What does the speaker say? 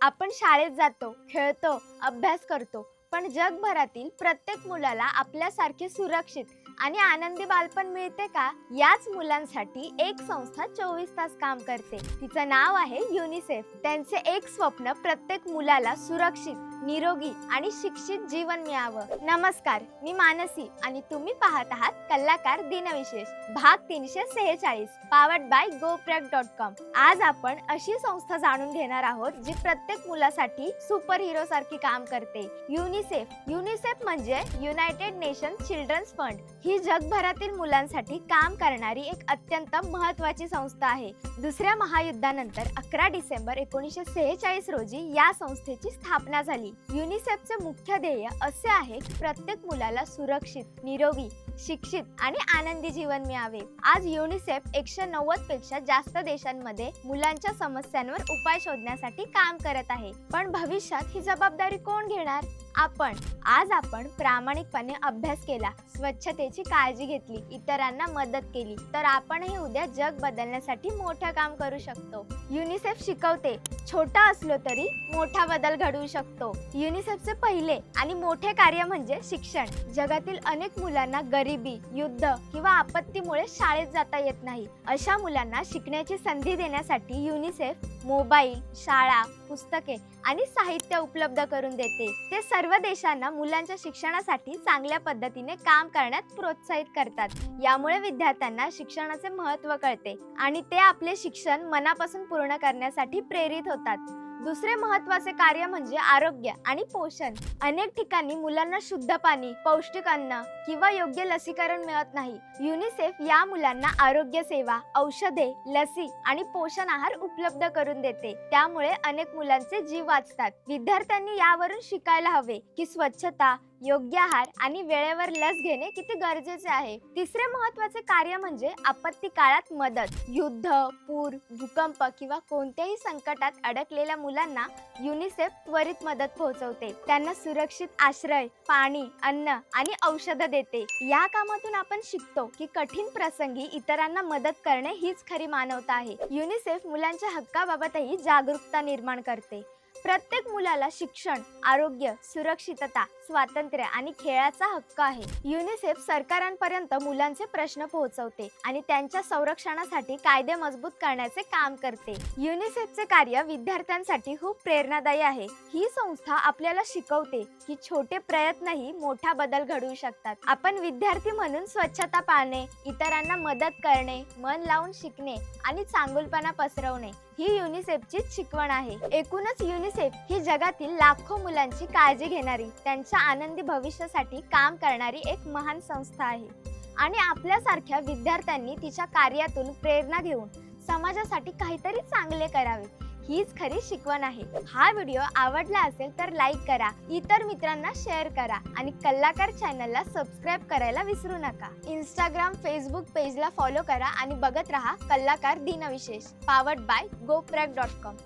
आपण शाळेत जातो, खेळतो, अभ्यास करतो, पण जगभरातील प्रत्येक मुलाला आपल्यासारखे सुरक्षित आणि आनंदी बालपण मिळते का? याच मुलांसाठी एक संस्था 24 तास काम करते. तिचं नाव आहे युनिसेफ. त्यांचे एक स्वप्न प्रत्येक मुलाला सुरक्षित, निरोगी आणि शिक्षित जीवन मिळावं. नमस्कार, मी मानसी आणि तुम्ही पाहत आहात कलाकार दिनविशेष भाग 346 पावर्ड बाय gopreg.com. आज आपण अशी संस्था जाणून घेणार आहोत जी प्रत्येक मुलासाठी सुपर हिरो सारखी काम करते. युनिसेफ म्हणजे युनायटेड नेशन चिल्ड्रन्स फंड. ही जगभरातील मुलांसाठी काम करणारी एक अत्यंत महत्त्वाची संस्था आहे. दुसऱ्या महायुद्धानंतर 11 डिसेंबर 1946 रोजी या संस्थेची स्थापना झाली. युनिसेफचे मुख्य ध्येय असे आहे की प्रत्येक मुलाला सुरक्षित, निरोगी, शिक्षित आणि आनंदी जीवन मिळावे. आज युनिसेफ 190 पेक्षा जास्त देशांमध्ये मुलांच्या समस्यांवर उपाय शोधण्यासाठी काम करत आहे. पण भविष्यात ही जबाबदारी कोण घेणार? आज आपण प्रामाणिकपणे अभ्यास केला, स्वच्छतेची काळजी घेतली, इतरांना मदत केली, तर आपणही उद्या जग बदलण्यासाठी मोठं काम करू शकतो. युनिसेफ शिकवते, छोटा असलो तरी मोठा बदल घडवू शकतो. युनिसेफचे पहिले आणि मोठे कार्य म्हणजे शिक्षण. जगातील अनेक मुलांना गरिबी, युद्ध किंवा आपत्तीमुळे शाळेत जाता येत नाही. अशा मुलांना शिकण्याची संधी देण्यासाठी युनिसेफ मोबाईल, शाळा, पुस्तके आणि साहित्य उपलब्ध करून देते. ते सर्व देशांना मुलांच्या शिक्षणासाठी चांगल्या पद्धतीने काम करण्यात प्रोत्साहित करतात. यामुळे विद्यार्थ्यांना शिक्षणाचे महत्त्व कळते आणि ते आपले शिक्षण मनापासून पूर्ण करण्यासाठी प्रेरित होतात. दुसरे महत्त्वाचे कार्य म्हणजे आरोग्य आणि पोषण. अनेक ठिकाणी मुलांना शुद्ध पाणी, पौष्टिक अन्न किंवा योग्य लसीकरण मिळत नाही. युनिसेफ या मुलांना आरोग्य सेवा, औषधे, लसी आणि पोषण आहार उपलब्ध करून देते. त्यामुळे अनेक मुलांचे जीव वाचतात. विद्यार्थ्यांनी यावरून शिकायला हवे की स्वच्छता, योग्य आहार आणि वेळेवर लस घेणे किती गरजेचे आहे. तिसरे महत्त्वाचे कार्य म्हणजे आपत्ती काळात मदत. युद्ध, पूर, भूकंप किंवा कोणत्याही संकटात अडकलेल्या मुलांना युनिसेफ त्वरित मदत पोहोचवते. त्यांना सुरक्षित आश्रय, पाणी, अन्न आणि औषधं देते. या कामातून आपण शिकतो की कठीण प्रसंगी इतरांना मदत करणे हीच खरी मानवता आहे. युनिसेफ मुलांच्या हक्काबाबतही जागरूकता निर्माण करते. प्रत्येक मुलाला शिक्षण, आरोग्य, सुरक्षितता, स्वातंत्र्य आणि खेळाचा हक्क आहे. युनिसेफ सरकारांपर्यंत मुलांचे प्रश्न पोहोचवते आणि त्यांच्या संरक्षणासाठी कायदे मजबूत करण्याचे काम करते. युनिसेफचे कार्य विद्यार्थ्यांसाठी खूप प्रेरणादायी आहे. ही संस्था आपल्याला शिकवते की छोटे प्रयत्नही मोठा बदल घडवू शकतात. आपण विद्यार्थी म्हणून स्वच्छता पाळणे, इतरांना मदत करणे, मन लावून शिकणे आणि चांगुलपणा पसरवणे ही युनिसेफचीच शिकवण आहे. एकूणच युनिसेफ ही जगातील लाखो मुलांची काळजी घेणारी, त्यांच्या आनंदी भविष्यासाठी काम करणारी एक महान संस्था आहे आणि आपल्यासारख्या विद्यार्थ्यांनी तिच्या कार्यातून प्रेरणा घेऊन समाजासाठी काहीतरी चांगले करावे हीच खरी शिकवण आहे. हा व्हिडिओ आवडला असेल तर लाईक करा, इतर मित्रांना शेअर करा आणि कलाकार चॅनलला सबस्क्राईब करायला विसरू नका. इंस्टाग्राम, फेसबुक पेजला फॉलो करा आणि बघत रहा कलाकार दिनविशेष पावर्ड बाय gopreg.com.